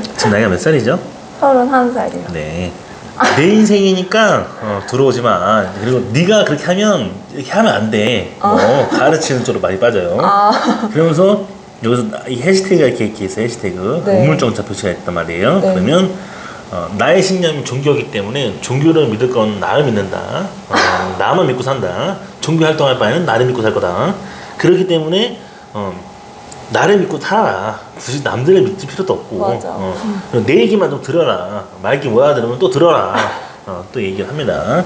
지금 나이가 몇 살이죠? 31살이요. 네. 내 인생이니까 들어오지 마. 그리고 네가 그렇게 하면 이렇게 하면 안 돼. 가르치는 쪽으로 많이 빠져요. 그러면서 여기서 이 해시태그가 이렇게 있어요. 해시태그 네. 우물정자 표시가 있단 말이에요. 네. 그러면 나의 신념이 종교이기 때문에 종교를 믿을 건 나를 믿는다. 나만 믿고 산다. 종교 활동할 바에는 나를 믿고 살 거다. 그렇기 때문에 나를 믿고 살아라. 굳이 남들을 믿을 필요도 없고. 맞아. 내 얘기만 좀 들어라. 말기 못 알아들으면 또 들어라. 또 얘기를 합니다.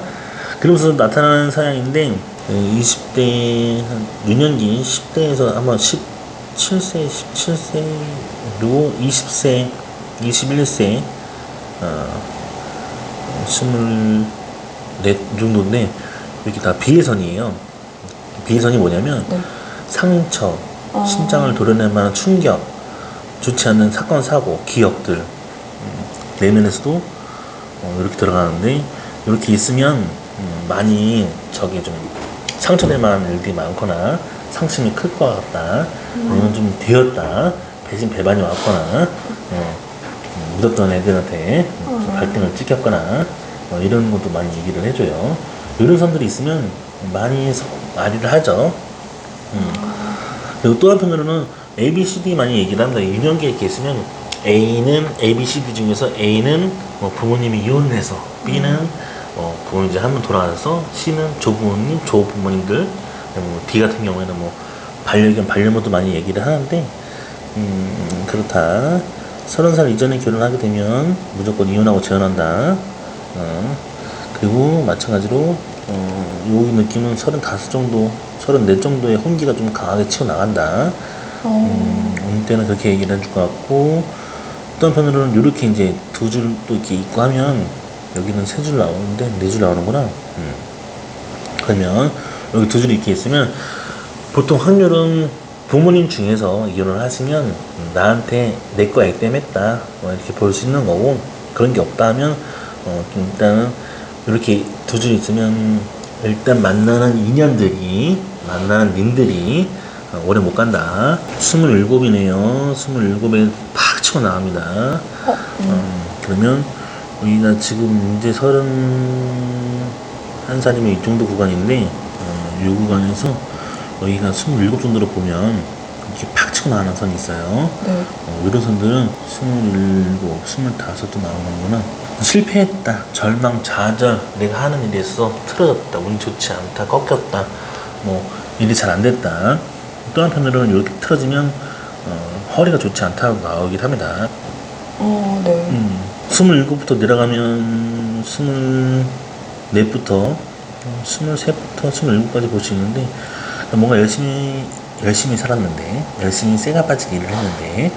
그러면서 나타나는 사양인데 20대 한 유년기 10대에서 아마 17세, 17세 그리고 20세, 21세 24 정도인데 이렇게 다 비회선이에요. 비회선이 뭐냐면 네. 상처, 심장을 도려낼 만한 충격, 좋지 않은 사건, 사고, 기억들 내면에서도 이렇게 들어가는데 이렇게 있으면 많이 저게 좀 상처될 만한 일들이 많거나 상심이 클 것 같다. 아니면 좀 되었다. 배반이 왔거나 묻었던 애들한테 좀 갈등을 찍혔거나 이런 것도 많이 얘기를 해줘요. 이런 선들이 있으면 많이 말이를 하죠. 그리고 또 한편으로는 A, B, C, D 많이 얘기를 합니다. 유년기에 이렇게 있으면 A는 A, B, C, D 중에서 A는 부모님이 이혼해서 B는 부모님 이제 한 번 돌아가서 C는 조부모님, 조부모님들 D 같은 경우에는 반려견, 반려모도 많이 얘기를 하는데 그렇다. 30살 이전에 결혼하게 되면 무조건 이혼하고 재혼한다. 그리고 마찬가지로 여기 느낌은 35 정도, 34 정도의 혼기가 좀 강하게 치어나간다. 어느 때는 그렇게 얘기를 해줄 것 같고, 또 한편으로는 이렇게 이제 두 줄 또 이렇게 있고 하면 여기는 세 줄 나오는데 네 줄 나오는구나. 그러면 여기 두 줄이 이렇게 있으면 보통 확률은 부모님 중에서 이혼을 하시면 나한테 내 거 액땜했다 이렇게 볼 수 있는 거고, 그런 게 없다 하면 좀 일단은 이렇게 두 줄 있으면 일단 만나는 인연들이, 만나는 님들이 오래 못 간다. 27이네요. 27에 팍 치고 나갑니다. 그러면 우리가 지금 이제 31살이면 이 정도 구간인데 이 구간에서 여기가 27 정도로 보면 이렇게 팍 치고 나가는 선이 있어요. 네. 이런 선들은 27, 25도 나오는구나. 실패했다, 절망, 좌절, 내가 하는 일에서 틀어졌다, 운이 좋지 않다, 꺾였다, 일이 잘 안 됐다. 또 한편으로는 이렇게 틀어지면 허리가 좋지 않다고 나오긴 합니다. 네. 27부터 내려가면 24부터 23부터 27까지 볼 수 있는데, 뭔가 열심히 살았는데, 열심히 쇠가 빠지게 일을 했는데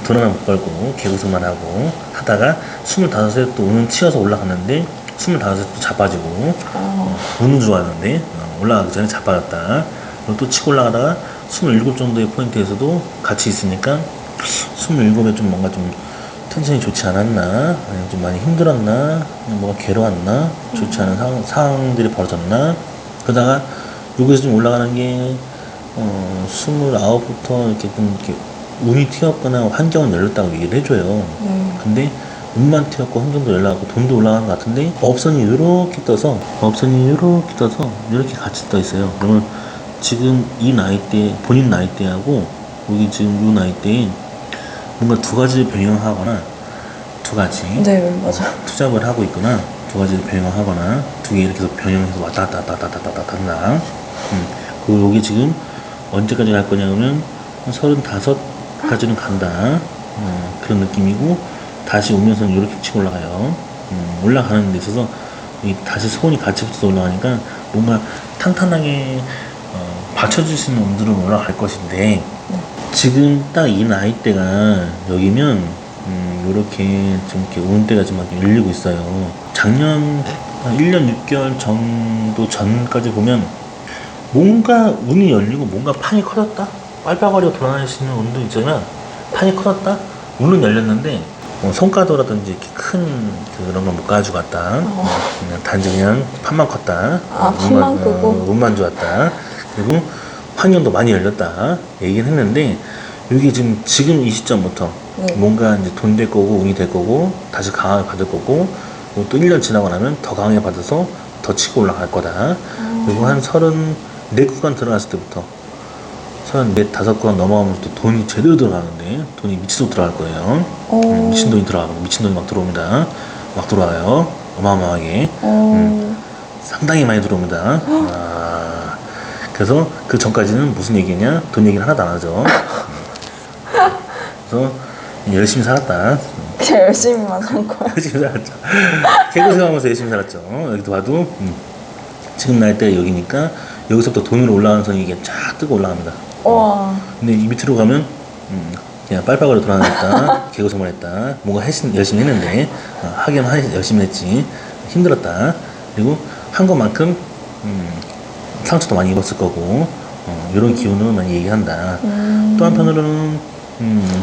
돈은 못 벌고 개구수만 하고 하다가 25에 또 운은 치여서 올라갔는데 25에 또 자빠지고 운은 좋았는데 올라가기 전에 자빠졌다. 그리고 또 치고 올라가다가 27 정도의 포인트에서도 같이 있으니까 27에 좀 뭔가 좀 텐션이 좋지 않았나, 아니면 좀 많이 힘들었나, 뭐가 괴로웠나, 좋지 않은 상황들이 벌어졌나. 그러다가 여기서 좀 올라가는 게 29부터 이렇게 좀 이렇게 운이 튀었거나 환경은 열렸다고 얘기를 해줘요. 근데 운만 튀었고 환경도 열려가고 돈도 올라가는 것 같은데 업선이 이렇게 떠서 이렇게 같이 떠 있어요. 그러면 지금 이 나이대, 본인 나이대하고 여기 지금 이 나이대에 뭔가 두 가지를 병행하거나, 두 가지 네, 맞아. 투잡을 하고 있거나, 두 가지를 병행하거나, 두 개 이렇게 해서 병행해서 왔다 갔다 한다. 그리고 여기 지금 언제까지 갈 거냐면 35까지는 간다. 그런 느낌이고, 다시 오면서 이렇게 치고 올라가요. 올라가는 데 있어서 다시 소원이 같이 붙어서 올라가니까 뭔가 탄탄하게 받쳐줄 수 있는 운들은 올라갈 것인데, 지금 딱 이 나이대가 여기면 요렇게 좀 이렇게 운대가 좀 열리고 있어요. 작년 한 1년 6개월 정도 전까지 보면 뭔가 운이 열리고 뭔가 판이 커졌다, 빨빨거리고 돌아다닐 수 있는 운도 있지만 판이 커졌다, 운은 열렸는데 손가도라든지 이렇게 큰 그런 건 못 가지고 왔다. 그냥 단지 그냥 판만 컸다. 판만 크고 운만 좋았다. 그리고 환경도 많이 열렸다 얘기는 했는데, 여기 지금 이 시점부터 네. 뭔가 이제 돈 될 거고 운이 될 거고 다시 강하게 받을 거고 그리고 또 1년 지나고 나면 더 강하게 받아서 더 치고 올라갈 거다. 그리고 한 34구간 들어갔을 때부터 35구간 넘어가면서 또 돈이 제대로 들어가는데 돈이 미치도록 들어갈 거예요. 미친 돈이 들어가고 미친 돈이 막 들어옵니다. 막 들어와요. 어마어마하게. 상당히 많이 들어옵니다. 그래서 그 전까지는 무슨 얘기냐? 돈 얘기는 하나도 안 하죠. 그래서 열심히 살았다. 그냥 열심히만 산 거야. 열심히 살았죠. 개그 생각하면서 열심히 살았죠. 여기도 봐도 지금 나이 때가 여기니까 여기서부터 돈으로 올라가는 선이 이게 쫙 뜨고 올라갑니다. 와. 근데 이 밑으로 가면 그냥 빨빨거려 돌아다녔다. 개그 생활했다. 뭔가 열심히 했는데 하긴 열심히 했지. 힘들었다. 그리고 한 것만큼 상처도 많이 입었을 거고 이런 기운으로 많이 얘기한다. 또 한편으로는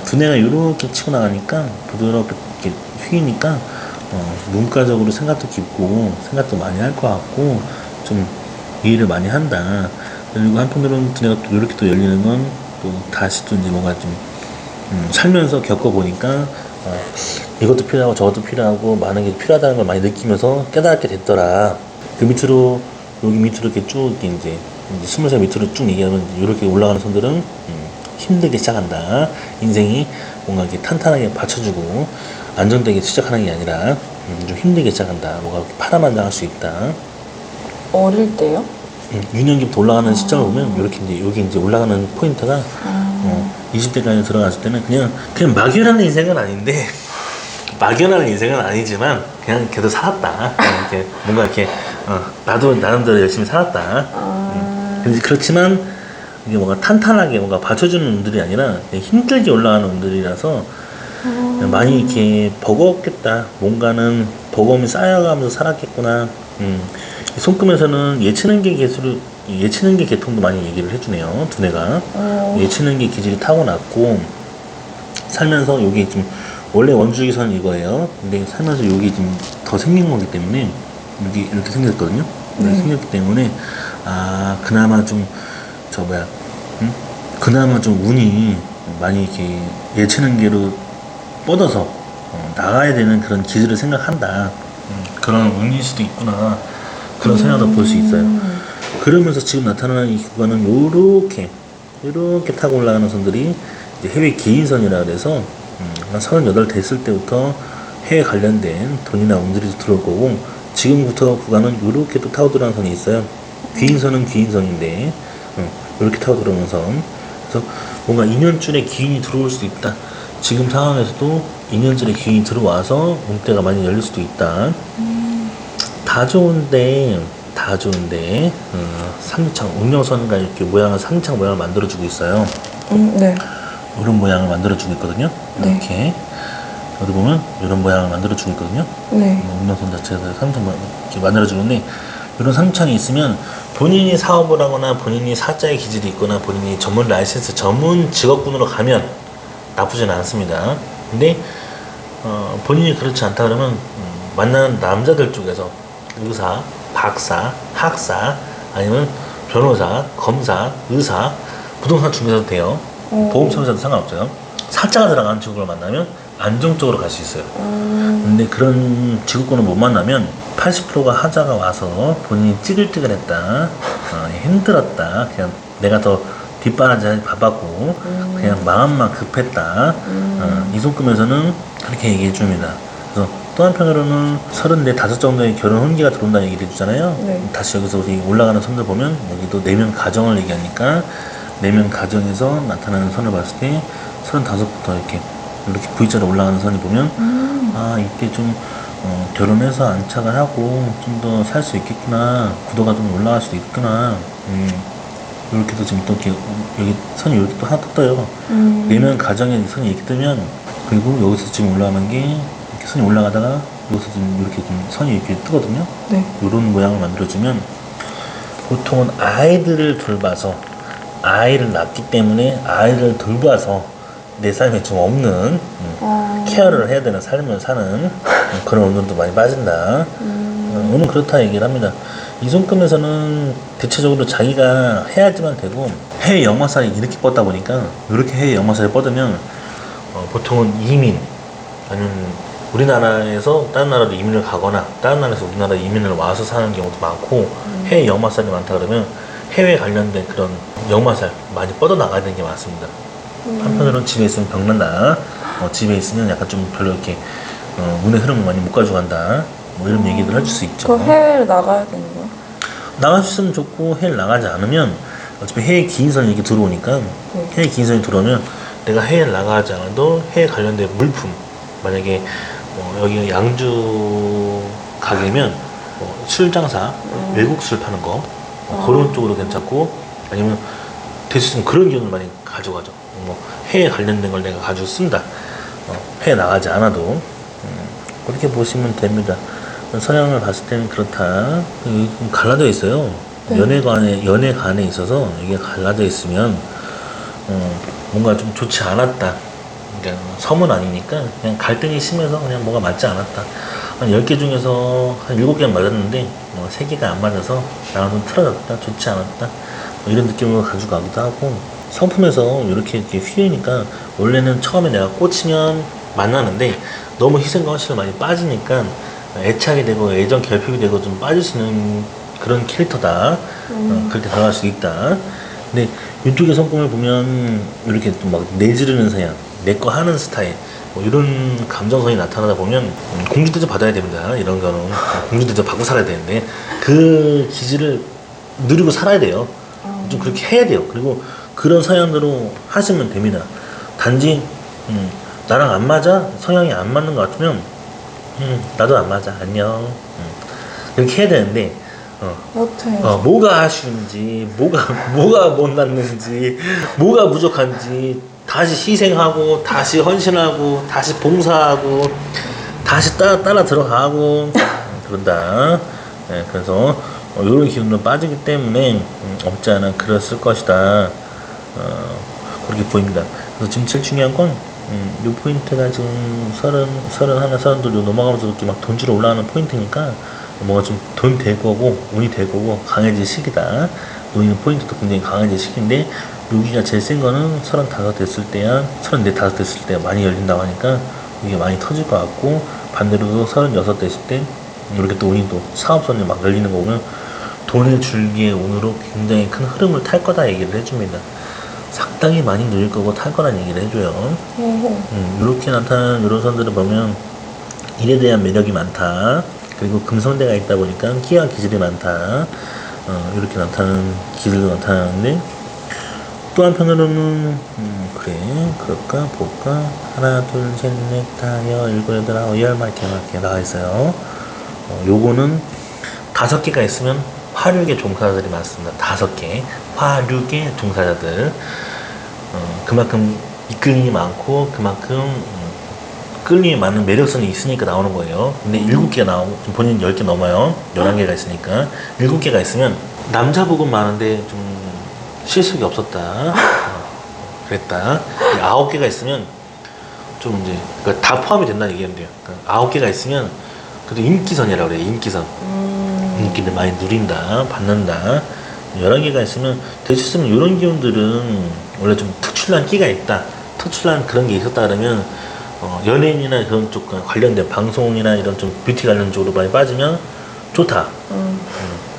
두뇌가 이렇게 치고 나가니까 부드럽게 이렇게 휘니까 문과적으로 생각도 깊고 생각도 많이 할 것 같고 좀 이해를 많이 한다. 그리고 한편으로는 두뇌가 또 이렇게 또 열리는 건 또 다시 또 이제 뭔가 좀 살면서 겪어보니까 이것도 필요하고 저것도 필요하고 많은 게 필요하다는 걸 많이 느끼면서 깨닫게 됐더라. 그 밑으로 여기 밑으로 이렇게 쭉 이제 20살 밑으로 쭉 얘기하면 이렇게 올라가는 선들은 힘들게 시작한다. 인생이 뭔가 이렇게 탄탄하게 받쳐주고 안정되게 시작하는 게 아니라 좀 힘들게 시작한다. 뭔가 파란만장할 수 있다. 어릴 때요? 유년기부터 올라가는 시점을 보면 이렇게 이제 여기 이제 올라가는 포인트가 20대까지 들어갔을 때는 그냥 막연한 인생은 아닌데 막연한 인생은 아니지만 그냥 걔도 살았다. 그냥 이렇게 뭔가 이렇게 나도 나름대로 열심히 살았다. 그렇지만 이게 뭔가 탄탄하게 뭔가 받쳐주는 운들이 아니라 그냥 힘들게 올라가는 운들이라서 많이 이렇게 버거웠겠다. 뭔가는 버거움이 쌓여가면서 살았겠구나. 손금에서는 예체능계 계통도 많이 얘기를 해주네요. 두뇌가 예체능계 기질이 타고났고 살면서 여기 좀 원래 원주기선 이거예요. 근데 살면서 여기 좀 더 생긴 거기 때문에 여기 이렇게 생겼거든요. 생겼기 때문에 그나마 좀 그나마 좀 운이 많이 이렇게 예체능계로 뻗어서 나가야 되는 그런 기질을 생각한다. 그런 운일 수도 있구나. 그런 생각도 볼 수 있어요. 그러면서 지금 나타나는 이 구간은 요렇게 타고 올라가는 선들이 이제 해외 기인선이라 그래서 한 38 됐을 때부터 해외 관련된 돈이나 운들이 들어올 거고 지금부터 구간은 요렇게 또 타고 들어가는 선이 있어요. 귀인선은 귀인선인데 요렇게 타고 들어오는 선. 그래서 뭔가 2년쯤에 기인이 들어올 수도 있다. 지금 상황에서도 2년쯤에 기인이 들어와서 운대가 많이 열릴 수도 있다. 다 좋은데 3차 운명선과 이렇게 모양을 3차 모양을 만들어주고 있어요. 네. 이런 모양을 만들어주고 있거든요. 이렇게 여기 보면 이런 모양을 만들어주고 있거든요. 네. 운명선 자체에서 3차 이렇게 만들어주는데 이런 3창이 있으면 본인이 사업을 하거나 본인이 사자의 기질이 있거나 본인이 전문 라이센스 전문 직업군으로 가면 나쁘지는 않습니다. 근데 본인이 그렇지 않다 그러면 만나는 남자들 쪽에서 의사, 박사, 학사 아니면 변호사, 검사, 의사, 부동산 중개사도 돼요. 보험사도 상관없어요. 사자가 들어가는 직업을 만나면 안정적으로 갈 수 있어요. 근데 그런 직업군을 못 만나면 80%가 하자가 와서 본인이 찌글찌글했다, 힘들었다, 그냥 내가 더 뒷바라지 바빴고 그냥 마음만 급했다. 이 손금에서는 그렇게 얘기해 줍니다. 그래서 또 한편으로는 34, 5 정도의 결혼 혼기가 들어온다는 얘기를 해주잖아요. 네. 다시 여기서 우리 올라가는 선들 보면 여기도 내면 가정을 얘기하니까 내면 가정에서 나타나는 선을 봤을 때 35부터 이렇게 V자로 올라가는 선이 보면 이때 좀 결혼해서 안착을 하고 좀 더 살 수 있겠구나, 구도가 좀 올라갈 수도 있구나. 이렇게도 지금 또 이렇게 여기 선이 이렇게 또 하나 또 떠요. 내면 가정에 선이 이렇게 뜨면, 그리고 여기서 지금 올라가는 게 이렇게 선이 올라가다가 여기서 지금 이렇게 좀 선이 이렇게 뜨거든요. 네. 이런 모양을 만들어주면 보통은 아이들을 돌봐서 아이를 낳기 때문에 아이를 돌봐서 내 삶에 좀 없는 케어를 해야 되는 삶을 사는 그런 운동도 많이 빠진다. 오늘 그렇다 얘기를 합니다. 이손금에서는 대체적으로 자기가 해야지만 되고 해외 역마살이 이렇게 뻗다 보니까 이렇게 해외 역마살이 뻗으면 보통은 이민 아니면 우리나라에서 다른 나라로 이민을 가거나 다른 나라에서 우리나라 이민을 와서 사는 경우도 많고 해외 역마살이 많다 그러면 해외 관련된 그런 역마살 많이 뻗어나가야 되는 게 많습니다. 한편으로는 집에 있으면 병난다, 집에 있으면 약간 좀 별로 이렇게 운의 흐름을 많이 못 가져간다, 뭐 이런 얘기들 해줄 수 있죠. 그 해외를 나가야 되는 거야? 나갈 수 있으면 좋고 해외를 나가지 않으면 어차피 해외 기인선이 이렇게 들어오니까 해외 기인선이 들어오면 내가 해외를 나가지 않아도 해외 관련된 물품, 만약에 여기 양주 가게면 술 장사, 외국 술 파는 거 그런 쪽으로 괜찮고, 아니면 될 수 있으면 그런 기운을 많이 가져가죠. 해외 관련된 걸 내가 가지고 쓴다, 해외 나가지 않아도 그렇게 보시면 됩니다. 서양을 봤을 때는 그렇다. 여기 갈라져 있어요. 네. 연애관에 있어서 이게 갈라져 있으면 뭔가 좀 좋지 않았다. 그러니까 섬은 아니니까 그냥 갈등이 심해서 그냥 뭐가 맞지 않았다. 한 10개 중에서 한 7개 맞았는데 3개가 안 맞아서 나랑 좀 틀어졌다, 좋지 않았다, 이런 느낌으로 가져가기도 하고, 성품에서 이렇게 휘으니까 원래는 처음에 내가 꽂히면 만나는데 너무 희생과 헌신을 많이 빠지니까 애착이 되고 애정 결핍이 되고 좀 빠질 수 있는 그런 캐릭터다. 그렇게 다가갈 수 있다. 근데 이쪽의 성품을 보면 이렇게 좀 막 내지르는 성향, 내 거 하는 스타일, 뭐 이런 감정선이 나타나다 보면 공주대접 받아야 됩니다. 이런 거는 공주대접 받고 살아야 되는데 그 기질을 누리고 살아야 돼요. 좀 그렇게 해야 돼요. 그리고 그런 성향대로 하시면 됩니다. 단지 나랑 안 맞아? 성향이 안 맞는 것 같으면 나도 안 맞아, 안녕, 이렇게 해야 되는데 못해요. 뭐가 아쉬운지, 뭐가 못났는지, 뭐가 부족한지 다시 희생하고 다시 헌신하고 다시 봉사하고 다시 따라 들어가고 그런다. 네, 그래서 이런 기운도 빠지기 때문에 없지 않아 그랬을 것이다. 그렇게 보입니다. 그래서 지금 제일 중요한 건 이 포인트가 지금 32 넘어가면서 이렇게 막 돈주로 올라가는 포인트니까 뭔가 좀 돈 될 거고 운이 될 거고 강해질 시기다. 놓이는 포인트도 굉장히 강해질 시기인데, 여기가 제일 센 거는 35 됐을 때야, 34, 5 됐을 때 많이 열린다고 하니까 이게 많이 터질 것 같고, 반대로도 36 됐을 때 이렇게 또 운이 또 사업선이 막 열리는 거 보면 돈의 줄기의 운으로 굉장히 큰 흐름을 탈 거다 얘기를 해줍니다. 상당히 많이 누릴 거고 탈 거란 얘기를 해줘요. 이렇게 나타나는 이런 선들을 보면 일에 대한 매력이 많다. 그리고 금성대가 있다 보니까 끼와 기질이 많다. 이렇게 나타나는 기질도 나타나는데, 또 한편으로는 그래 그럴까 볼까, 하나 둘 셋 넷 다여 일곱 여덟 아홉 열 막 이렇게 나와 있어요. 요거는 5개가 있으면 화류계 종사자들이 많습니다. 5개 화류계 종사자들, 그만큼 이끌림이 많고 그만큼 끌림이 많은 매력성이 있으니까 나오는 거예요. 근데 7개가 나오고 지금 본인 10개 넘어요. 11개가 있으니까 7개가 있으면 남자 복은 많은데 좀 실속이 없었다, 그랬다. 9개가 있으면 좀 이제 그러니까 다 포함이 된다는 얘기하면 돼요. 그러니까 9개가 있으면 그래도 인기선이라고 그래요. 인기선. 인기를 많이 누린다, 받는다. 11개가 있으면 될 수 있으면 이런 기운들은 원래 좀 특출난 끼가 있다, 특출난 그런 게 있었다 그러면 연예인이나 그런 쪽과 관련된 방송이나 이런 좀 뷰티 관련 쪽으로 많이 빠지면 좋다.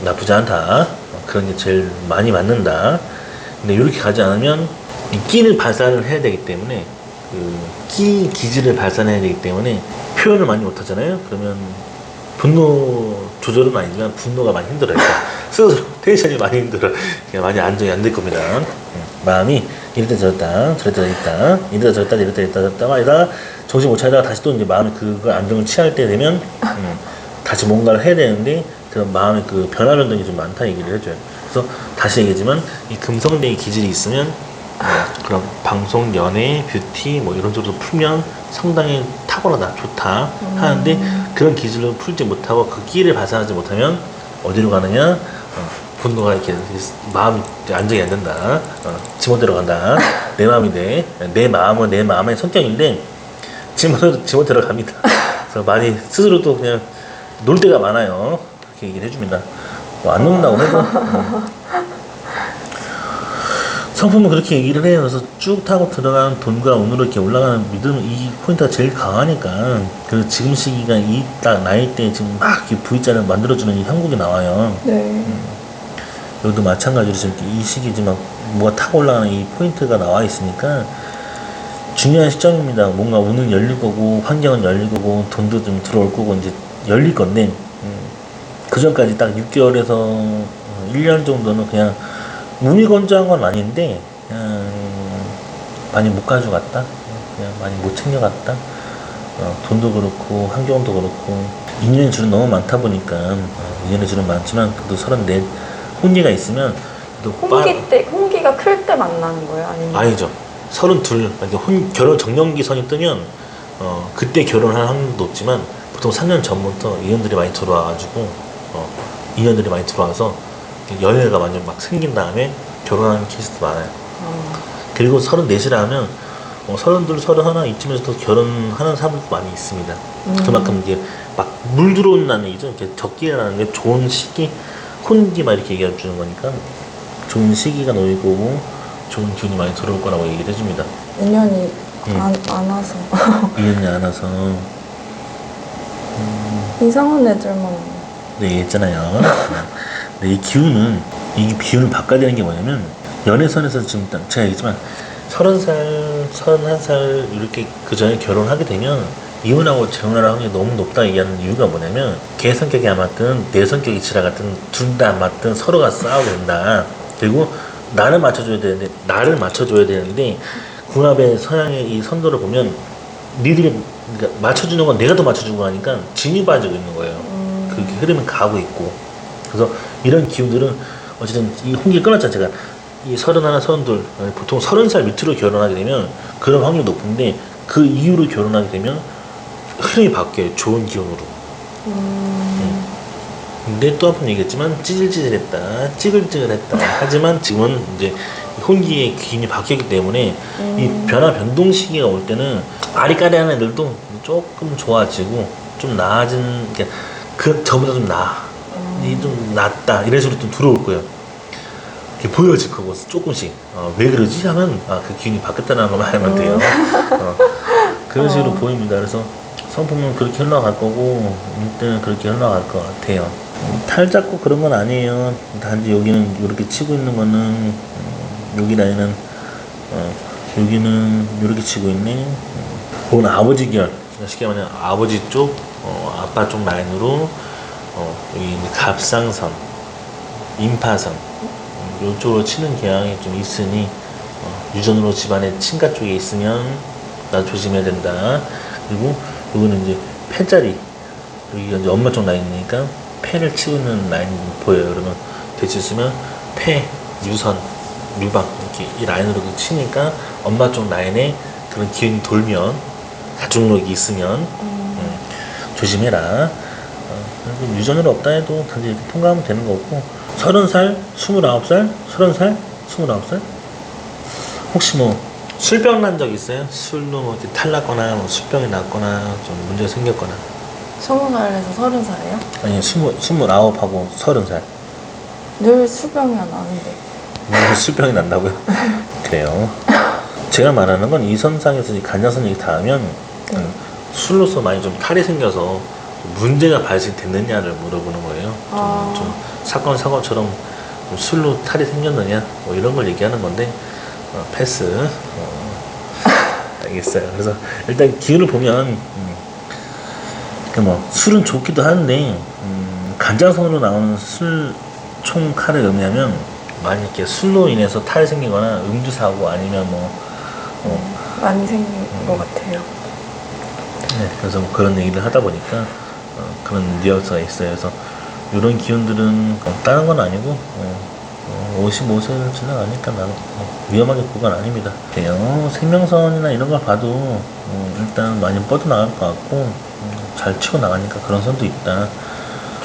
나쁘지 않다. 그런 게 제일 많이 맞는다. 근데 이렇게 가지 않으면 이 끼를 발산을 해야 되기 때문에, 그 끼 기질을 발산해야 되기 때문에 표현을 많이 못 하잖아요. 그러면 분노 조절은 아니지만 분노가 많이 힘들어요. 스스로 텐션이 많이 힘들어. 많이 안정이 안 될 겁니다. 마음이 이랬다 저랬다 저랬다 있다, 이랬다 저랬다 이랬다 저랬다 막 이러다가 정신 못 차리다가 다시 또 이제 마음이 그 안정을 취할 때 되면 다시 뭔가를 해야 되는데, 그런 마음의 그 변화 변동이 좀 많다 얘기를 해줘요. 그래서 다시 얘기하지만 이 금성대의 기질이 있으면 그런 방송, 연애, 뷰티 뭐 이런 쪽으로 풀면 상당히 탁월하다, 좋다 하는데, 그런 기질로 풀지 못하고 그 끼를 발산하지 못하면 어디로 가느냐, 분노가 이렇게 마음이 안정이 안 된다, 지멋대로 간다. 내 마음인데, 내 마음은 내 마음의 성격인데 지멋대로 갑니다. 그래서 많이 스스로도 그냥 놀 때가 많아요. 그렇게 얘기를 해줍니다. 안 녹는다고 해도 성품은 그렇게 얘기를 해요. 그래서 쭉 타고 들어가는 돈과 운으로 이렇게 올라가는 믿음, 이 포인트가 제일 강하니까. 그래서 지금 시기가 이 딱 나이 때 지금 막 이렇게 V자를 만들어주는 이 형국이 나와요. 네. 여기도 마찬가지로 지금 이 시기 지금 막 뭐가 타고 올라가는 이 포인트가 나와 있으니까 중요한 시점입니다. 뭔가 운은 열릴 거고, 환경은 열릴 거고, 돈도 좀 들어올 거고, 이제 열릴 건데, 그 전까지 딱 6개월에서 1년 정도는 그냥 몸이 건조한 건 아닌데, 그냥 많이 못 가져갔다? 그냥 많이 못 챙겨갔다? 돈도 그렇고, 환경도 그렇고, 인연의 줄은 너무 많다 보니까, 인연의 줄은 많지만, 그래도 34, 혼기가 있으면, 홍기가 클 때 만나는 거예요? 아니면? 아니죠. 32, 결혼 정년기 선이 뜨면, 그때 결혼할 확률도 높지만, 보통 3년 전부터 인연들이 많이 들어와가지고, 인연들이 많이 들어와서, 연애가 완전 막 생긴 다음에 결혼하는 케이스도 많아요. 그리고 34이라면, 32, 31 이쯤에서도 결혼하는 사람들도 많이 있습니다. 그만큼 이제 막 물 들어온다는 얘기죠. 이렇게 적기라는 게 좋은 시기, 혼기 막 이렇게 얘기해 주는 거니까, 좋은 시기가 놓일 거고, 좋은 기운이 많이 들어올 거라고 얘기를 해줍니다. 인연이 안 와서. 인연이 안 와서. 이상한 애들만. 네, 있잖아요. 근데 이 기운은, 이 기운을 바꿔야 되는 게 뭐냐면, 연애선에서 지금 제가 얘기했지만, 30살, 31살, 이렇게 그 전에 결혼하게 되면, 이혼하고 재혼할 확률이 너무 높다 얘기하는 이유가 뭐냐면, 걔 성격이 안 맞든, 내 성격이 지나갔든, 둘 다 안 맞든, 서로가 싸우게 된다. 그리고, 나를 맞춰줘야 되는데, 궁합의 서양의 이 선도를 보면, 니들이, 그러니까 맞춰주는 건 내가 더 맞춰주고 하니까, 진이 빠지고 있는 거예요. 그렇게 흐름이 가고 있고. 그래서 이런 기운들은 어쨌든 이 홍기를 끊었잖아요. 제가 이 31, 32 보통 30살 밑으로 결혼하게 되면 그런 확률이 높은데 그 이후로 결혼하게 되면 흐름이 바뀌어요. 좋은 기운으로. 근데 또 한 번 얘기했지만 찌질찌질했다, 찌글찌글했다. 하지만 지금은 이제 혼기의 기운이 바뀌었기 때문에 이 변동 시기가 올 때는 아리까리한 애들도 조금 좋아지고 좀 나아진, 그러니까 그 저보다 좀 나아, 좀 낫다 이런 식으로 좀 들어올 거예요. 이렇게 보여질 거고 조금씩. 왜 그러지 하면 그 기운이 바뀌었다는 것만 알면 돼요. 그런 식으로 보입니다. 그래서 성품은 그렇게 흘러갈 거고 이때는 그렇게 흘러갈 것 같아요. 탈 잡고 그런 건 아니에요. 단지 여기는 이렇게 치고 있는 거는 여기 라인은 여기는 이렇게 치고 있네. 그건 아버지 결, 쉽게 말하면 아버지 쪽, 아빠 쪽 라인으로 여기 갑상선, 임파선 이쪽으로 치는 경향이 좀 있으니 유전으로 집안의 친가 쪽에 있으면 나 조심해야 된다. 그리고 여기는 이제 폐자리, 여기가 이제 엄마 쪽 라인이니까 폐를 치고 있는 라인이 보여요. 그러면 대치 쓰면 폐, 유선, 유방 이렇게 이 라인으로 치니까 엄마 쪽 라인에 그런 기운이 돌면 가족력이 있으면 조심해라. 유전으로 없다 해도 단지 이렇게 통과하면 되는 거고. 30살, 29살, 30살, 29살? 혹시 뭐 술병 난 적 있어요? 술로 뭐 이렇게 탈났거나 뭐 술병이 났거나 좀 문제가 생겼거나. 20살에서 30살이요? 아니 29하고 30살. 늘 수병이 안 나는데. 술병이 난다고요? 그래요. 제가 말하는 건 이 선상에서 간장선이 닿으면 술로서 많이 좀 탈이 생겨서 문제가 발생됐느냐를 물어보는 거예요. 좀 사건처럼 좀 술로 탈이 생겼느냐 뭐 이런 걸 얘기하는 건데 패스. 알겠어요. 그래서 일단 기운을 보면 뭐 술은 좋기도 하는데 간장선으로 나오는 술 총 칼을 의미하면 많이 이렇게 술로 인해서 탈이 생기거나 음주 사고 아니면 많이 생긴 것 같아요. 네, 그래서 그런 얘기를 하다 보니까 그런 뉘앙스가 있어요. 그래서 이런 기운들은 다른 건 아니고 55세를 지나가니까 나는 위험하게 볼 건 아닙니다. 그래요. 생명선이나 이런 걸 봐도 일단 많이 뻗어나갈 것 같고 잘 치고 나가니까 그런 선도 있다.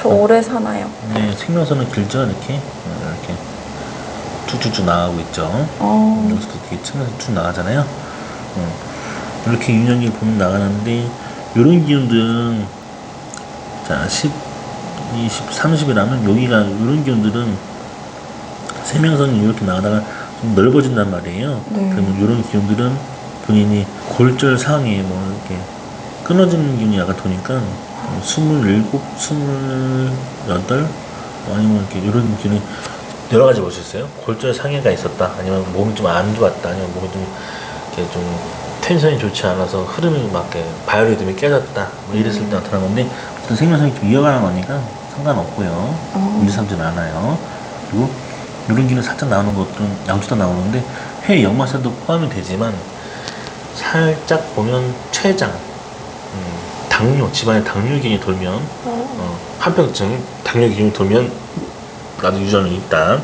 저 오래 사나요? 네, 생명선은 길죠. 이렇게 쭉쭉쭉 나가고 있죠. 여기서도 이렇게 측면에서 쭉 나가잖아요. 이렇게 유년기 보면 나가는데 이런 기운들은 자 20, 30이라면 여기가 이런 기운들은 세명선이 이렇게 나가다가 좀 넓어진단 말이에요. 네. 그러면 이런 기운들은 본인이 골절상에 뭐 이렇게 끊어지는 기운이 약간 도니까 27, 28 아니면 이렇게 이런 기운이 여러 가지 볼 수 있어요. 골절 상해가 있었다, 아니면 몸이 좀 안 좋았다, 아니면 몸이 좀 이렇게 좀 텐션이 좋지 않아서 흐름이 막 이렇게 바이오리듬이 깨졌다, 뭐 이랬을 때 나타난 건데 어떤 생명상이 좀 이어가는 거니까 상관없고요. 일삼진 않아요. 그리고 이런 기는 살짝 나오는 것들은 양쪽 다 나오는데 해 역마살도 포함이 되지만 살짝 보면 췌장, 당뇨, 집안에 당뇨균이 돌면 한평증 당뇨균이 돌면 나도 유전이 있다.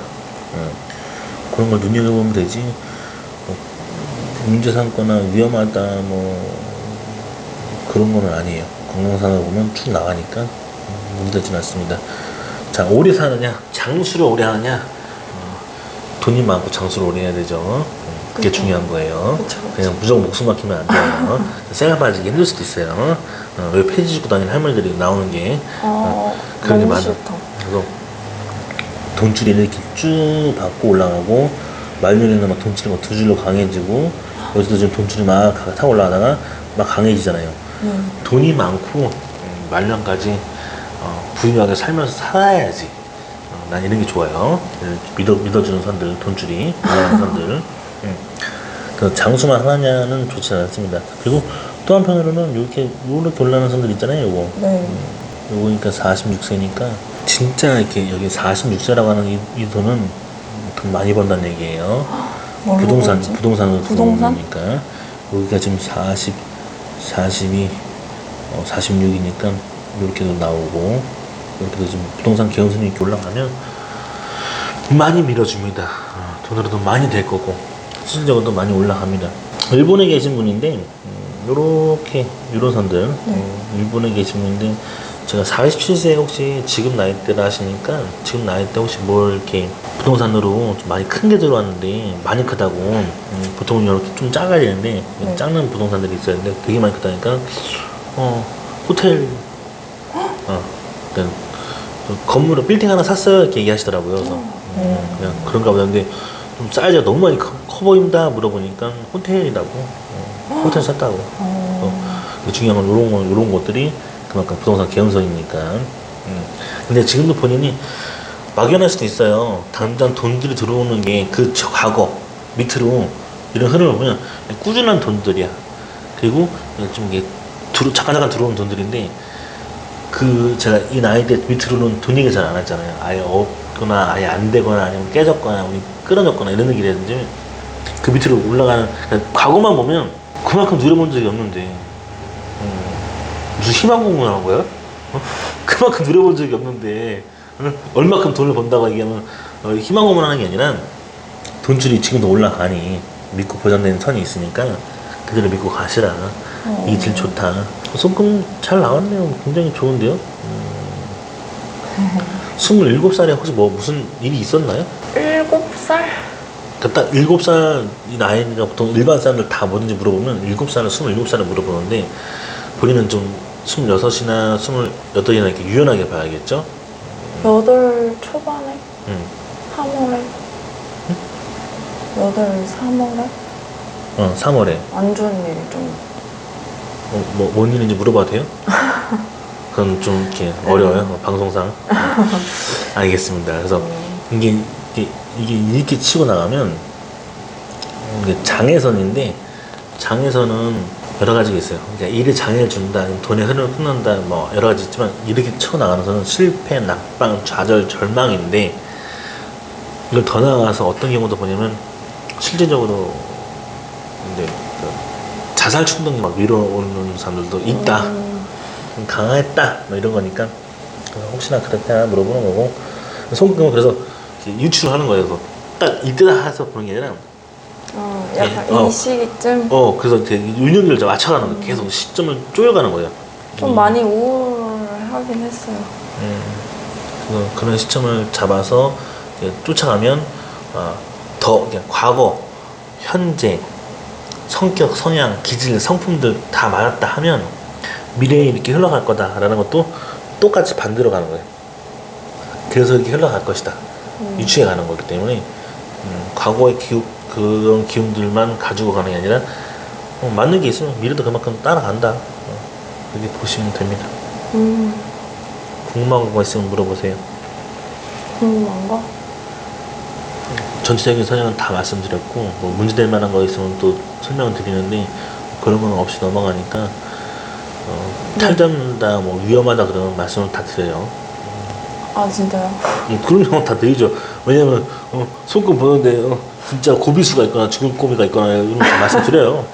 그런 걸 눈여겨보면 되지. 뭐, 문제 삼거나 위험하다 뭐 그런 거는 아니에요. 건강상을 보면 쭉 나가니까 문제되진 않습니다. 자, 오래 사느냐, 장수를 오래 하느냐. 돈이 많고 장수를 오래 해야 되죠. 그게 그쵸. 중요한 거예요. 그쵸. 그냥 무조건 목숨 막히면 안 돼요. 생활 빠지기 힘들 수도 있어요. 왜 폐지 짚고 다니는 할머니들이 나오는 게 그런 게 너무 많아. 싫다. 그래서 돈줄이 이렇게 쭉 받고 올라가고 말년에는 막 돈줄이 막 두 줄로 강해지고 여기서도 지금 돈줄이 막 타고 올라가다가 막 강해지잖아요. 돈이 많고 말년까지 부유하게 살면서 살아야지. 난 이런 게 좋아요. 믿어주는 선들, 돈줄이 믿어주는 선들. 그래서 장수만 하느냐는 좋지 않습니다. 그리고 또 한편으로는 이렇게 올라가는 선들 있잖아요. 요거. 네. 요거니까 46세니까 진짜 이렇게 여기 46세라고 하는 이 돈은 돈 많이 번다는 얘기예요. 뭘로 부동산, 벌지? 부동산으로 부동산? 들어오니까 여기가 지금 42, 46이니까 이렇게도 나오고 이렇게도 지금 부동산 개연성이 이렇게 올라가면 많이 밀어줍니다. 돈으로도 많이 될 거고 실질적으로도 많이 올라갑니다. 일본에 계신 분인데 요렇게 유로선들 일본에 계신 분인데 제가 47세 혹시 지금 나이대라 하시니까 지금 나이대 혹시 뭘 이렇게 부동산으로 좀 많이 큰 게 들어왔는데 많이 크다고 보통은 이렇게 좀 작아야 되는데 네. 작은 부동산들이 있어야 되는데 되게 많이 크다니까 호텔 그냥 건물을 빌딩 하나 샀어요 이렇게 얘기하시더라고요. 그래서 그냥 그런가 보다. 근데 좀 사이즈가 너무 많이 커 보인다 물어보니까 호텔이라고 호텔 샀다고. 중요한 건 요런 것들이 그만큼 부동산 개연성이니까. 근데 지금도 본인이 막연할 수도 있어요. 당장 돈들이 들어오는 게 그 과거 밑으로 이런 흐름을 보면 꾸준한 돈들이야. 그리고 좀 이게 잠깐 들어오는 돈들인데 그 제가 이 나이 때 밑으로는 돈 얘기 잘 안 했잖아요. 아예 없거나 아예 안 되거나 아니면 깨졌거나 우리 끊어졌거나 이런 얘기라든지 그 밑으로 올라가는 그러니까 과거만 보면 그만큼 누려본 적이 없는데 무슨 희망 공부하는 거야? 그만큼 누려본 적이 없는데 얼마큼 돈을 번다고 얘기하면 희망 공부하는 게 아니라 돈줄이 지금도 올라가니 믿고 보장되는 선이 있으니까 그대로 믿고 가시라. 이게 제일 좋다. 손금 잘 나왔네요. 굉장히 좋은데요. 27살에 혹시 뭐 무슨 일이 있었나요? 7살? 딱 7살 이 나이가 보통 일반 사람들 다 뭐든지 물어보면 7살을 27살을 물어보는데 본인은 좀 26이나 28이나 이렇게 유연하게 봐야겠죠? 8 초반에? 응. 3월에? 8, 3월에? 3월에. 안 좋은 일이 좀. 뭔 일인지 물어봐도 돼요? 그건 좀 이렇게 어려워요, 방송상. 알겠습니다. 그래서 이게 이렇게 치고 나가면 이게 장애선인데 장애선은 여러 가지가 있어요. 그러니까 일에 장애를 준다, 아니면 돈의 흐름을 끊는다, 뭐 여러 가지 있지만 이렇게 치고 나가는 선은 실패, 낙방, 좌절, 절망인데 이걸 더 나아가서 어떤 경우도 보냐면 실제적으로 이제 자살 충동이 막 밀어오는 사람들도 있다. 강화했다. 뭐 이런 거니까 혹시나 그렇다 물어보는 거고 손금은 그래서 유추를 하는 거예요. 그래서 딱 이때다 해서 보는 게 아니라 약간 이 시기쯤 그래서 이렇게 윤곽을 맞춰가는 거예요. 계속 시점을 쪼여가는 거예요. 좀 많이 우울하긴 했어요. 그래서 그런 시점을 잡아서 이제 쫓아가면 더 그냥 과거, 현재, 성격, 성향, 기질, 성품들 다 맞았다 하면 미래에 이렇게 흘러갈 거다라는 것도 똑같이 반대로 가는 거예요. 그래서 이렇게 흘러갈 것이다. 유치해 가는 거기 때문에 과거의 그런 기운들만 가지고 가는 게 아니라 맞는 게 있으면 미래도 그만큼 따라간다. 그렇게 보시면 됩니다. 궁금한 거 있으면 물어보세요. 궁금한 거? 전체적인 설명은 다 말씀드렸고 뭐 문제될 만한 거 있으면 또 설명을 드리는데 그런 건 없이 넘어가니까 탈잡는다 뭐 위험하다 그런 말씀을 다 드려요. 아 진짜요? 그런 경우 다 드리죠. 왜냐면 손금 보는데 진짜 고비수가 있거나 죽을 고비가 있거나 이런 거 다 말씀드려요.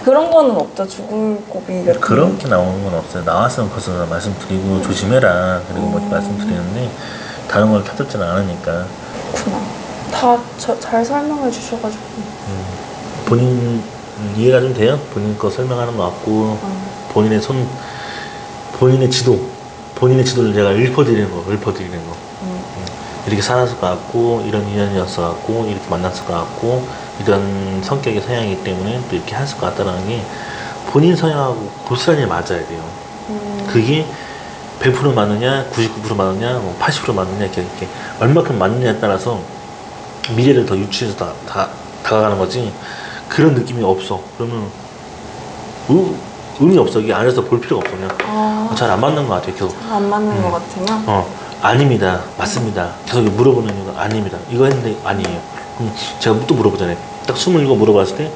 그런 거는 없죠. 죽을 고비 같은 그렇게 나오는 건 없어요. 나왔으면 벌써 말씀드리고 조심해라 그리고 뭐 말씀드리는데 다른 걸 켜듣지는 않으니까. 구나. 다 잘 설명해 주셔가지고. 본인 이해가 좀 돼요? 본인 거 설명하는 거 같고 본인의 지도를 제가 읊어드리는 거 이렇게 살았을 것 같고 이런 인연이었을 것 같고 이렇게 만났을 것 같고 이런 성격의 성향이기 때문에 또 이렇게 했을 것 같다는 게 본인 성향하고 고스란히 맞아야 돼요. 그게 100% 맞느냐 99% 맞느냐 뭐 80% 맞느냐 이렇게 얼마큼 맞느냐에 따라서 미래를 더 유치해서 다가가는 거지. 그런 느낌이 없어. 그러면 의미 없어. 이게 안에서 볼 필요가 없어. 그냥 잘 안 맞는 것 같아요. 계속 안 맞는 것 같으면? 아닙니다. 맞습니다. 계속 물어보는 이유가 아닙니다. 이거 했는데 아니에요. 그럼 제가 또 물어보잖아요. 딱 27 물어봤을 때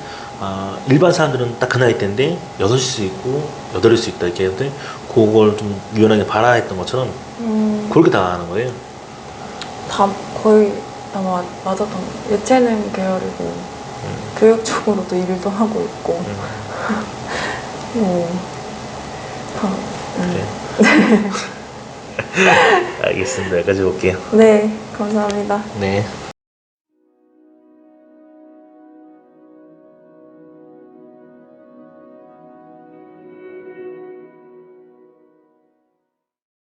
일반 사람들은 딱 그 나이 때인데 6일 수 있고 8일 수 있다 이렇게 했는데 그걸 좀 유연하게 봐라 했던 것처럼 그렇게 다가가는 거예요. 다 거의 다 맞았던 것 같아요. 예체능 계열이고 교육 쪽으로도 일도 하고 있고 알겠습니다. 여기까지 볼게요. 네, 감사합니다. 네.